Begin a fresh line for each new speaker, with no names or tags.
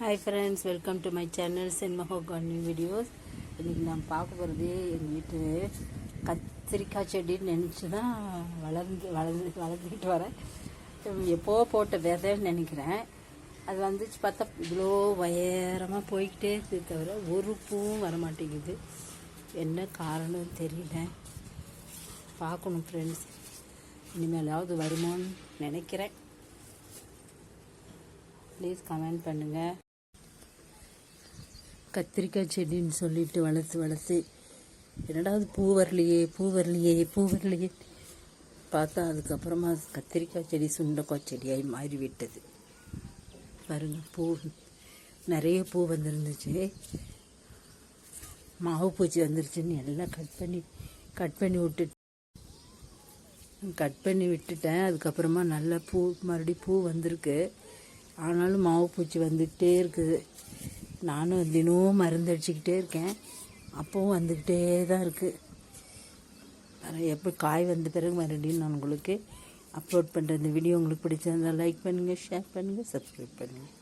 Hi friends, welcome to my channel சென்மஹோ gardening videos. இன்றைக்கி நான் பார்க்க போகிறது எங்கள் வீட்டு கத்திரிக்காய் செடின்னு நினச்சி தான் வளர்ந்துக்கிட்டு வரேன். எப்போ போட்ட விதைன்னு நினைக்கிறேன். அது வந்துச்சு பார்த்தா இவ்வளோ உயரமாக போய்கிட்டே இருக்குது, தவிர ஒரு பூவும் வரமாட்டேங்குது. என்ன காரணம் தெரியல, பார்க்கணும் ஃப்ரெண்ட்ஸ். இனிமேலாவது வருமானு நினைக்கிறேன். ப்ளீஸ் கமெண்ட் பண்ணுங்கள். கத்திரிக்காய் செடின்னு சொல்லிட்டு வளர்த்து என்னடாவது பூ வரலையே பார்த்தா அதுக்கப்புறமா கத்திரிக்காய் செடி சுண்டக்காய் செடியாகி மாறிவிட்டது. பாருங்கள், பூ நிறைய பூ வந்துருந்துச்சு. மாவு பூச்சி வந்துருச்சுன்னு எல்லாம் கட் பண்ணி விட்டுட்டேன். அதுக்கப்புறமா நல்ல மறுபடியும் பூ வந்திருக்கு. ஆனாலும் மாவு பூச்சி வந்துக்கிட்டே இருக்குது. நானும் தினமும் மருந்து அடிச்சுக்கிட்டே இருக்கேன், அப்போவும் வந்துக்கிட்டே தான் இருக்குது. எப்போ காய் வந்த பிறகு மறுபடியும் நான் உங்களுக்கு அப்லோட் பண்ணுறேன். இந்த வீடியோ உங்களுக்கு பிடிச்சிருந்தால் லைக் பண்ணுங்கள், ஷேர் பண்ணுங்கள், சப்ஸ்கிரைப் பண்ணுங்கள்.